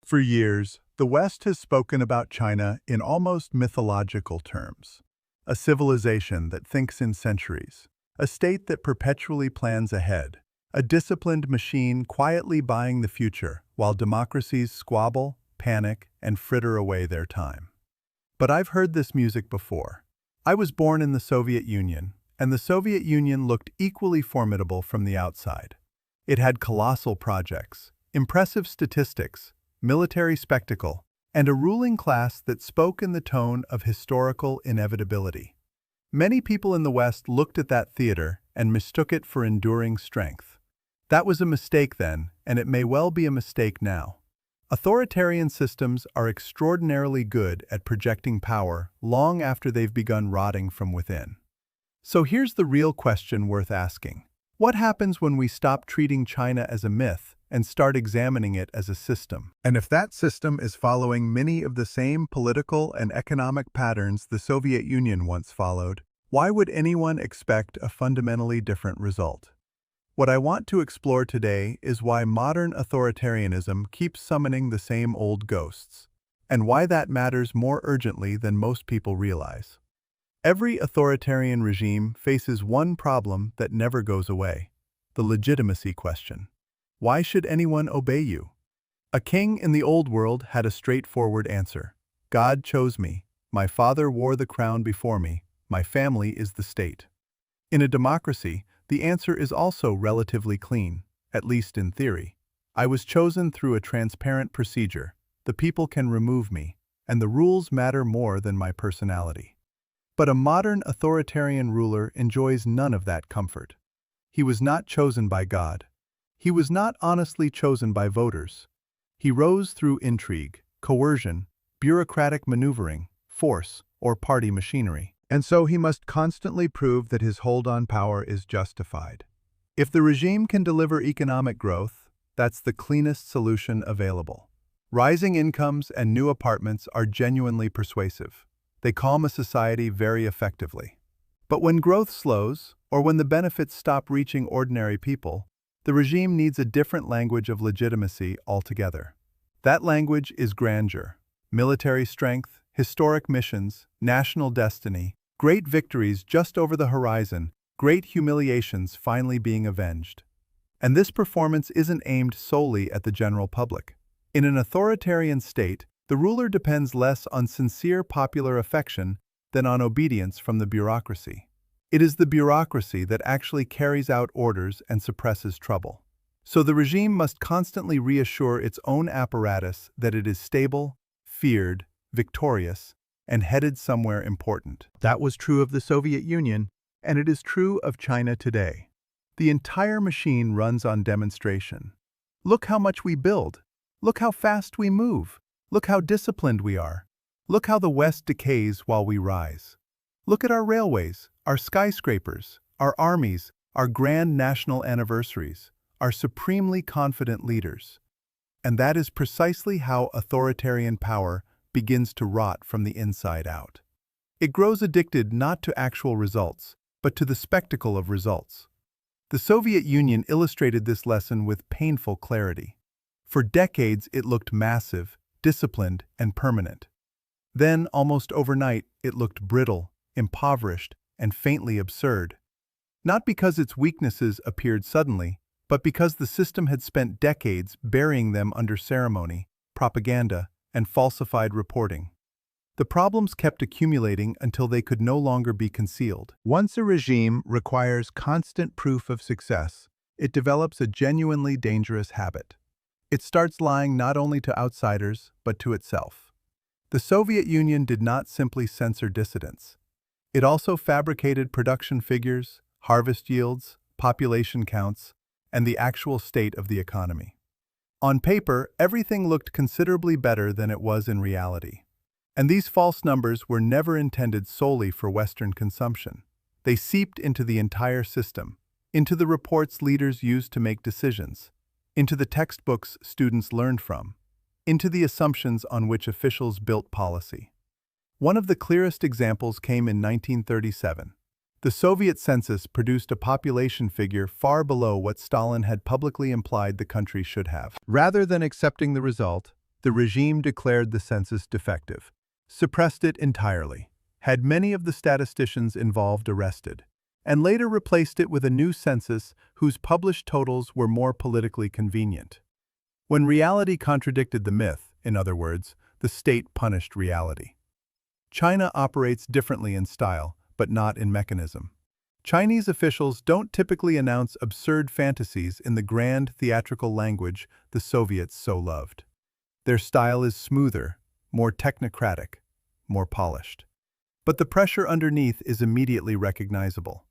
For years, the West has spoken about China in almost mythological terms. A civilization that thinks in centuries, a state that perpetually plans ahead, a disciplined machine quietly buying the future while democracies squabble, panic, and fritter away their time. But I've heard this music before. I was born in the Soviet Union, and the Soviet Union looked equally formidable from the outside. It had colossal projects, impressive statistics, military spectacle, and a ruling class that spoke in the tone of historical inevitability. Many people in the West looked at that theater and mistook it for enduring strength. That was a mistake then, and it may well be a mistake now. Authoritarian systems are extraordinarily good at projecting power long after they've begun rotting from within. So here's the real question worth asking. What happens when we stop treating China as a myth and start examining it as a system? And if that system is following many of the same political and economic patterns the Soviet Union once followed, why would anyone expect a fundamentally different result? What I want to explore today is why modern authoritarianism keeps summoning the same old ghosts, and why that matters more urgently than most people realize. Every authoritarian regime faces one problem that never goes away: the legitimacy question. Why should anyone obey you? A king in the old world had a straightforward answer. God chose me. My father wore the crown before me. My family is the state. In a democracy, the answer is also relatively clean, at least in theory. I was chosen through a transparent procedure. The people can remove me, and the rules matter more than my personality. But a modern authoritarian ruler enjoys none of that comfort. He was not chosen by God. He was not honestly chosen by voters. He rose through intrigue, coercion, bureaucratic maneuvering, force, or party machinery. And so he must constantly prove that his hold on power is justified. If the regime can deliver economic growth, that's the cleanest solution available. Rising incomes and new apartments are genuinely persuasive. They calm a society very effectively. But when growth slows, or when the benefits stop reaching ordinary people, the regime needs a different language of legitimacy altogether. That language is grandeur, military strength, historic missions, national destiny, great victories just over the horizon, great humiliations finally being avenged. And this performance isn't aimed solely at the general public. In an authoritarian state, the ruler depends less on sincere popular affection than on obedience from the bureaucracy. It is the bureaucracy that actually carries out orders and suppresses trouble. So the regime must constantly reassure its own apparatus that it is stable, feared, victorious, and headed somewhere important. That was true of the Soviet Union, and it is true of China today. The entire machine runs on demonstration. Look how much we build. Look how fast we move. Look how disciplined we are. Look how the West decays while we rise. Look at our railways, our skyscrapers, our armies, our grand national anniversaries, our supremely confident leaders. And that is precisely how authoritarian power begins to rot from the inside out. It grows addicted not to actual results, but to the spectacle of results. The Soviet Union illustrated this lesson with painful clarity. For decades, it looked massive, disciplined, and permanent. Then, almost overnight, it looked brittle, impoverished, and faintly absurd. Not because its weaknesses appeared suddenly, but because the system had spent decades burying them under ceremony, propaganda, and falsified reporting. The problems kept accumulating until they could no longer be concealed. Once a regime requires constant proof of success, it develops a genuinely dangerous habit. It starts lying not only to outsiders, but to itself. The Soviet Union did not simply censor dissidents. It also fabricated production figures, harvest yields, population counts, and the actual state of the economy. On paper, everything looked considerably better than it was in reality. And these false numbers were never intended solely for Western consumption. They seeped into the entire system, into the reports leaders used to make decisions, into the textbooks students learned from, into the assumptions on which officials built policy. One of the clearest examples came in 1937. The Soviet census produced a population figure far below what Stalin had publicly implied the country should have. Rather than accepting the result, The regime declared the census defective, suppressed it entirely, had many of the statisticians involved arrested, and later replaced it with a new census whose published totals were more politically convenient. When reality contradicted the myth, in other words, the state punished reality. China operates differently in style, but not in mechanism. Chinese officials don't typically announce absurd fantasies in the grand theatrical language the Soviets so loved. Their style is smoother, more technocratic, more polished. But the pressure underneath is immediately recognizable.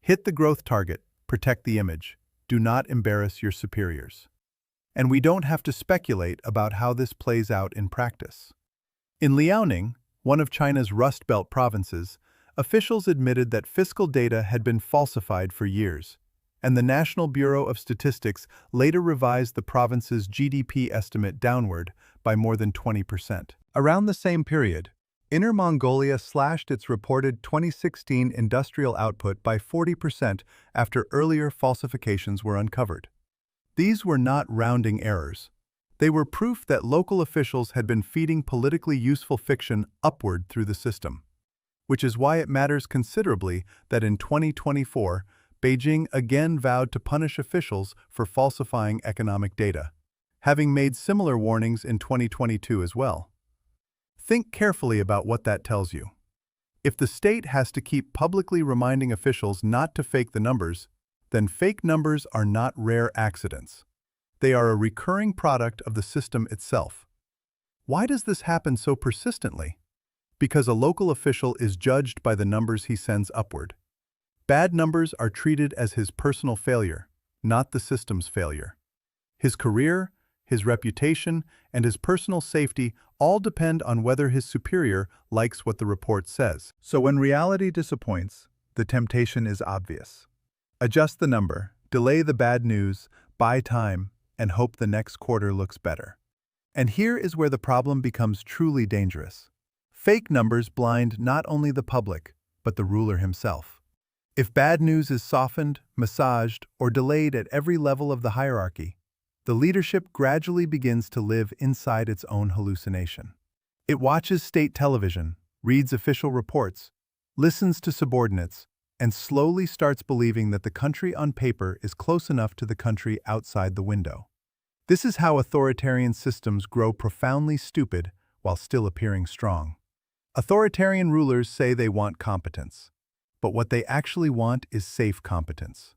Hit the growth target, protect the image, do not embarrass your superiors. And we don't have to speculate about how this plays out in practice. In Liaoning, one of China's Rust Belt provinces, officials admitted that fiscal data had been falsified for years, and the National Bureau of Statistics later revised the province's GDP estimate downward by more than 20%. Around the same period, Inner Mongolia slashed its reported 2016 industrial output by 40% after earlier falsifications were uncovered. These were not rounding errors. They were proof that local officials had been feeding politically useful fiction upward through the system. Which is why it matters considerably that in 2024, Beijing again vowed to punish officials for falsifying economic data, having made similar warnings in 2022 as well. Think carefully about what that tells you. If the state has to keep publicly reminding officials not to fake the numbers, then fake numbers are not rare accidents. They are a recurring product of the system itself. Why does this happen so persistently? Because a local official is judged by the numbers he sends upward. Bad numbers are treated as his personal failure, not the system's failure. His career, his reputation, and his personal safety all depend on whether his superior likes what the report says. So when reality disappoints, the temptation is obvious. Adjust the number, delay the bad news, buy time, and hope the next quarter looks better. And here is where the problem becomes truly dangerous. Fake numbers blind not only the public, but the ruler himself. If bad news is softened, massaged, or delayed at every level of the hierarchy, the leadership gradually begins to live inside its own hallucination. It watches state television, reads official reports, listens to subordinates, and slowly starts believing that the country on paper is close enough to the country outside the window. This is how authoritarian systems grow profoundly stupid while still appearing strong. Authoritarian rulers say they want competence, but what they actually want is safe competence.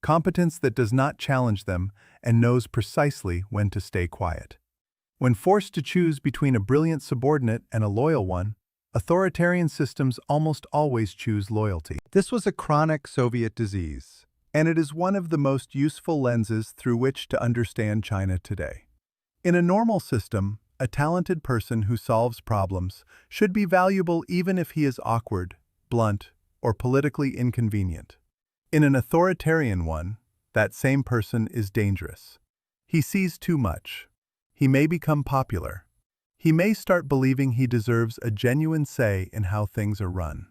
Competence that does not challenge them and knows precisely when to stay quiet. When forced to choose between a brilliant subordinate and a loyal one, authoritarian systems almost always choose loyalty. This was a chronic Soviet disease, and it is one of the most useful lenses through which to understand China today. In a normal system, a talented person who solves problems should be valuable even if he is awkward, blunt, or politically inconvenient. In an authoritarian one, that same person is dangerous. He sees too much. He may become popular. He may start believing he deserves a genuine say in how things are run.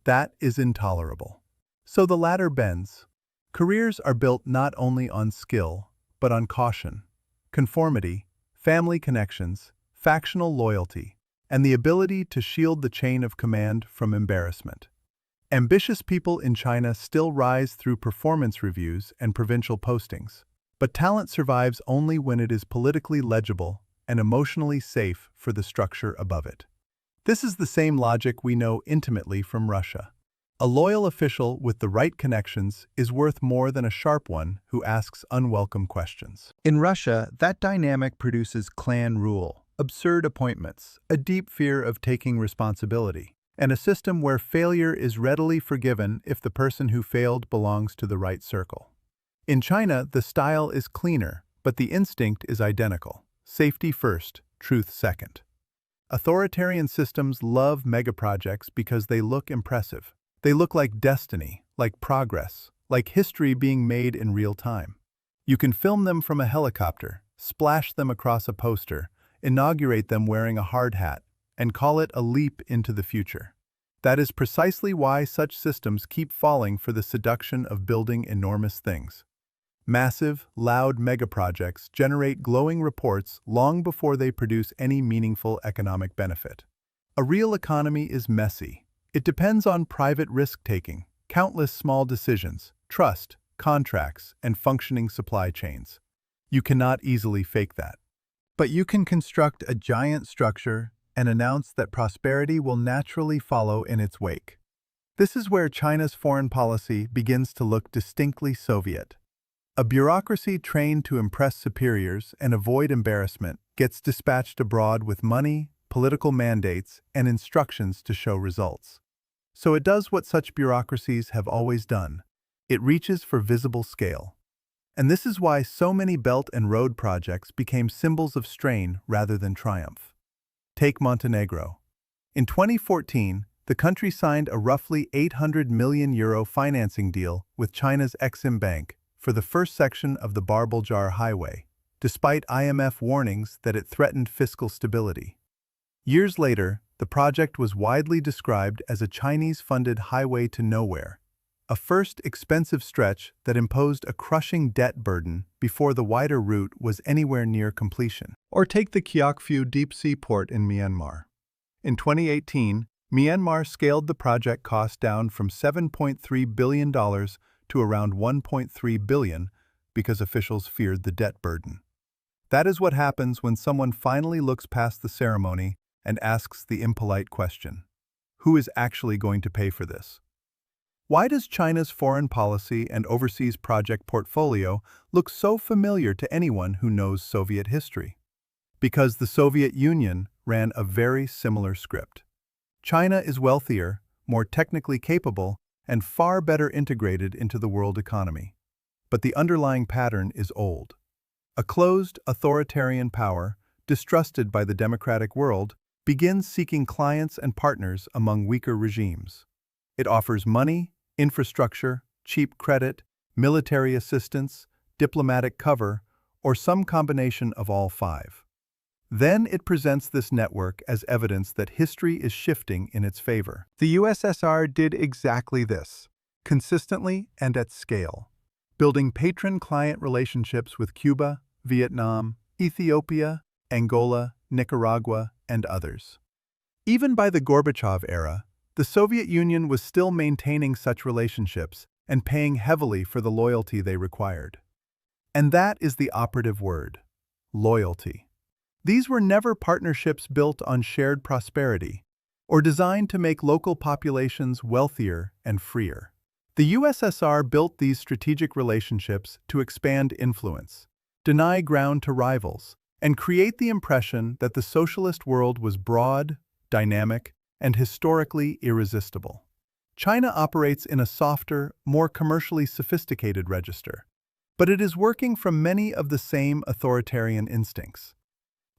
That is intolerable. So the ladder bends. Careers are built not only on skill, but on caution, conformity, family connections, factional loyalty, and the ability to shield the chain of command from embarrassment. Ambitious people in China still rise through performance reviews and provincial postings, but talent survives only when it is politically legible and emotionally safe for the structure above it. This is the same logic we know intimately from Russia. A loyal official with the right connections is worth more than a sharp one who asks unwelcome questions. In Russia, that dynamic produces clan rule, absurd appointments, a deep fear of taking responsibility, and a system where failure is readily forgiven if the person who failed belongs to the right circle. In China, the style is cleaner, but the instinct is identical. Safety first, truth second. Authoritarian systems love megaprojects because they look impressive. They look like destiny, like progress, like history being made in real time. You can film them from a helicopter, splash them across a poster, inaugurate them wearing a hard hat, and call it a leap into the future. That is precisely why such systems keep falling for the seduction of building enormous things. Massive, loud megaprojects generate glowing reports long before they produce any meaningful economic benefit. A real economy is messy. It depends on private risk-taking, countless small decisions, trust, contracts, and functioning supply chains. You cannot easily fake that. But you can construct a giant structure and announce that prosperity will naturally follow in its wake. This is where China's foreign policy begins to look distinctly Soviet. A bureaucracy trained to impress superiors and avoid embarrassment gets dispatched abroad with money, political mandates, and instructions to show results. So it does what such bureaucracies have always done. It reaches for visible scale. And this is why so many Belt and Road projects became symbols of strain rather than triumph. Take Montenegro. In 2014, the country signed a roughly €800 million financing deal with China's Exim Bank for the first section of the Bar-Buljar Highway, despite IMF warnings that it threatened fiscal stability. Years later, the project was widely described as a Chinese-funded highway to nowhere, a first expensive stretch that imposed a crushing debt burden before the wider route was anywhere near completion. Or take the Kyaukphyu deep-sea port in Myanmar. In 2018, Myanmar scaled the project cost down from $7.3 billion to around $1.3 billion because officials feared the debt burden. That is what happens when someone finally looks past the ceremony and asks the impolite question: who is actually going to pay for this? Why does China's foreign policy and overseas project portfolio look so familiar to anyone who knows Soviet history? Because the Soviet Union ran a very similar script. China is wealthier, more technically capable, and far better integrated into the world economy. But the underlying pattern is old. A closed, authoritarian power, distrusted by the democratic world, begins seeking clients and partners among weaker regimes. It offers money, infrastructure, cheap credit, military assistance, diplomatic cover, or some combination of all five. Then it presents this network as evidence that history is shifting in its favor. The USSR did exactly this, consistently and at scale, building patron-client relationships with Cuba, Vietnam, Ethiopia, Angola, Nicaragua, and others. Even by the Gorbachev era, the Soviet Union was still maintaining such relationships and paying heavily for the loyalty they required. And that is the operative word: loyalty. These were never partnerships built on shared prosperity or designed to make local populations wealthier and freer. The USSR built these strategic relationships to expand influence, deny ground to rivals, and create the impression that the socialist world was broad, dynamic, and historically irresistible. China operates in a softer, more commercially sophisticated register, but it is working from many of the same authoritarian instincts.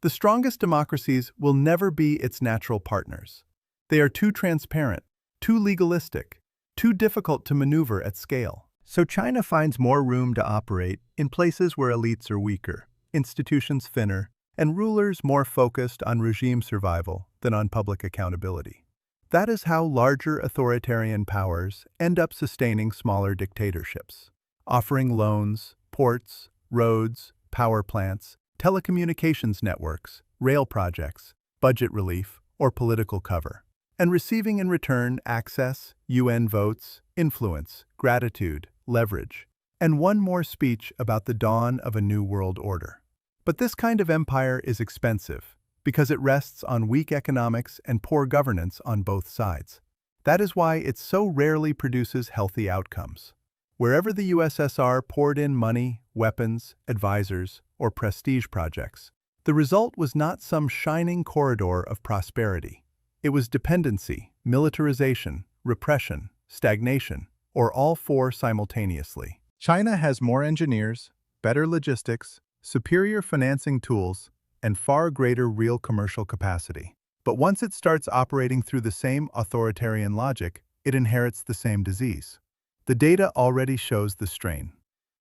The strongest democracies will never be its natural partners. They are too transparent, too legalistic, too difficult to maneuver at scale. So China finds more room to operate in places where elites are weaker, institutions thinner, and rulers more focused on regime survival than on public accountability. That is how larger authoritarian powers end up sustaining smaller dictatorships, offering loans, ports, roads, power plants, telecommunications networks, rail projects, budget relief, or political cover, and receiving in return access, UN votes, influence, gratitude, leverage, and one more speech about the dawn of a new world order. But this kind of empire is expensive because it rests on weak economics and poor governance on both sides. That is why it so rarely produces healthy outcomes. Wherever the USSR poured in money, weapons, advisors, or prestige projects, the result was not some shining corridor of prosperity. It was dependency, militarization, repression, stagnation, or all four simultaneously. China has more engineers, better logistics, superior financing tools, and far greater real commercial capacity. But once it starts operating through the same authoritarian logic, it inherits the same disease. The data already shows the strain.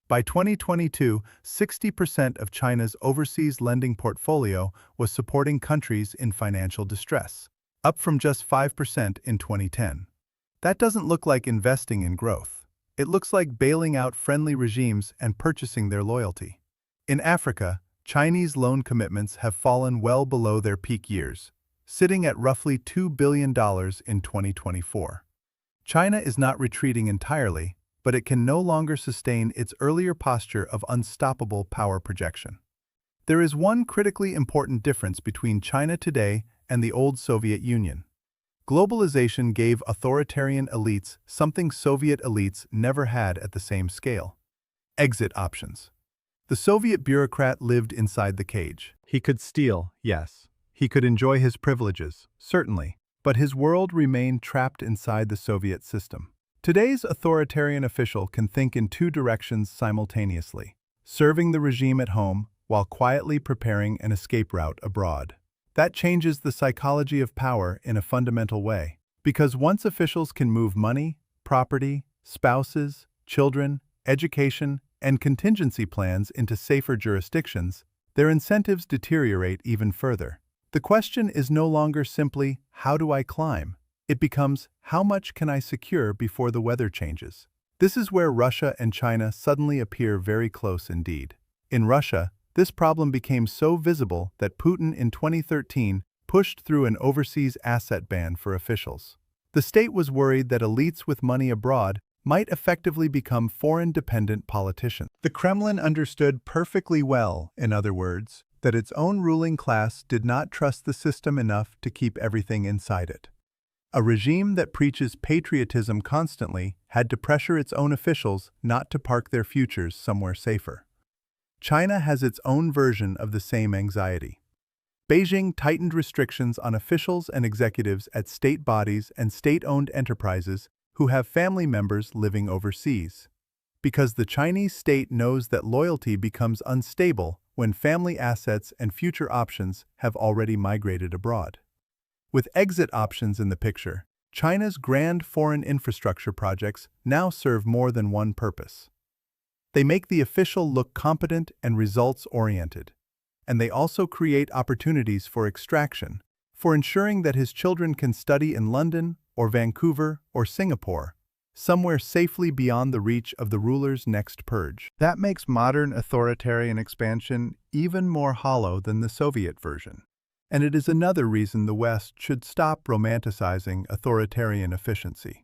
By 2022, 60% of China's overseas lending portfolio was supporting countries in financial distress, up from just 5% in 2010. That doesn't look like investing in growth. It looks like bailing out friendly regimes and purchasing their loyalty. In Africa, Chinese loan commitments have fallen well below their peak years, sitting at roughly $2 billion in 2024. China is not retreating entirely, but it can no longer sustain its earlier posture of unstoppable power projection. There is one critically important difference between China today and the old Soviet Union. Globalization gave authoritarian elites something Soviet elites never had at the same scale: exit options. The Soviet bureaucrat lived inside the cage. He could steal, yes. He could enjoy his privileges, certainly, but his world remained trapped inside the Soviet system. Today's authoritarian official can think in two directions simultaneously: serving the regime at home while quietly preparing an escape route abroad. That changes the psychology of power in a fundamental way, because once officials can move money, property, spouses, children, education, and contingency plans into safer jurisdictions, their incentives deteriorate even further. The question is no longer simply, how do I climb? It becomes, how much can I secure before the weather changes? This is where Russia and China suddenly appear very close indeed. In Russia, this problem became so visible that Putin in 2013 pushed through an overseas asset ban for officials. The state was worried that elites with money abroad might effectively become foreign-dependent politicians. The Kremlin understood perfectly well, in other words, that its own ruling class did not trust the system enough to keep everything inside it. A regime that preaches patriotism constantly had to pressure its own officials not to park their futures somewhere safer. China has its own version of the same anxiety. Beijing tightened restrictions on officials and executives at state bodies and state-owned enterprises who have family members living overseas, because the Chinese state knows that loyalty becomes unstable when family assets and future options have already migrated abroad. With exit options in the picture, China's grand foreign infrastructure projects now serve more than one purpose. They make the official look competent and results-oriented, and they also create opportunities for extraction, for ensuring that his children can study in London or Vancouver or Singapore, somewhere safely beyond the reach of the ruler's next purge. That makes modern authoritarian expansion even more hollow than the Soviet version. And it is another reason the West should stop romanticizing authoritarian efficiency.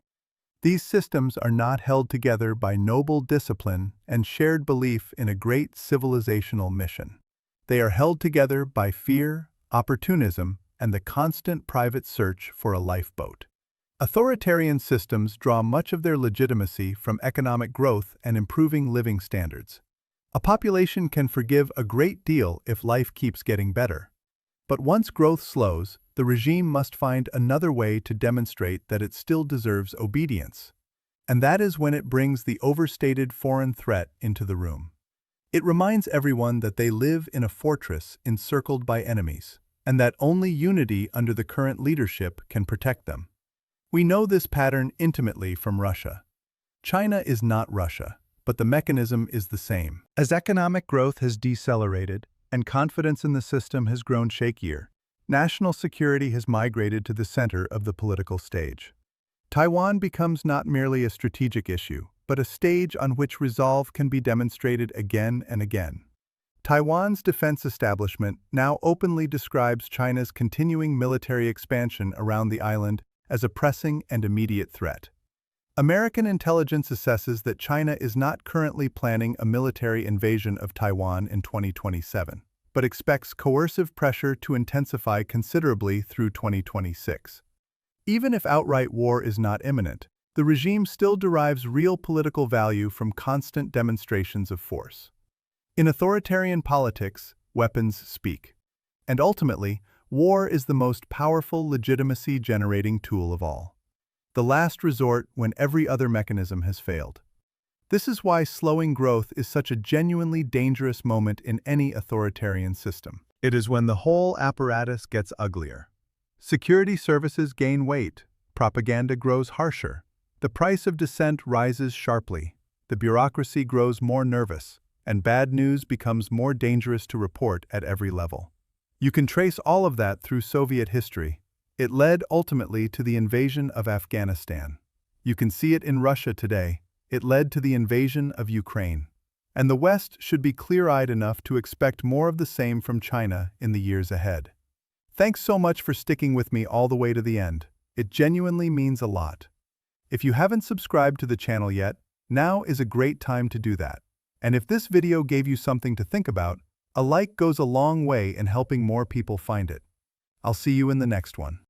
These systems are not held together by noble discipline and shared belief in a great civilizational mission. They are held together by fear, opportunism, and the constant private search for a lifeboat. Authoritarian systems draw much of their legitimacy from economic growth and improving living standards. A population can forgive a great deal if life keeps getting better. But once growth slows, the regime must find another way to demonstrate that it still deserves obedience. And that is when it brings the overstated foreign threat into the room. It reminds everyone that they live in a fortress encircled by enemies, and that only unity under the current leadership can protect them. We know this pattern intimately from Russia. China is not Russia, but the mechanism is the same. As economic growth has decelerated, and confidence in the system has grown shakier, national security has migrated to the center of the political stage. Taiwan becomes not merely a strategic issue, but a stage on which resolve can be demonstrated again and again. Taiwan's defense establishment now openly describes China's continuing military expansion around the island as a pressing and immediate threat. American intelligence assesses that China is not currently planning a military invasion of Taiwan in 2027, but expects coercive pressure to intensify considerably through 2026. Even if outright war is not imminent, the regime still derives real political value from constant demonstrations of force. In authoritarian politics, weapons speak. And ultimately, war is the most powerful legitimacy-generating tool of all. The last resort when every other mechanism has failed. This is why slowing growth is such a genuinely dangerous moment in any authoritarian system. It is when the whole apparatus gets uglier. Security services gain weight, propaganda grows harsher, the price of dissent rises sharply, the bureaucracy grows more nervous, and bad news becomes more dangerous to report at every level. You can trace all of that through Soviet history. It led ultimately to the invasion of Afghanistan. You can see it in Russia today. It led to the invasion of Ukraine. And the West should be clear-eyed enough to expect more of the same from China in the years ahead. Thanks so much for sticking with me all the way to the end. It genuinely means a lot. If you haven't subscribed to the channel yet, now is a great time to do that. And if this video gave you something to think about, a like goes a long way in helping more people find it. I'll see you in the next one.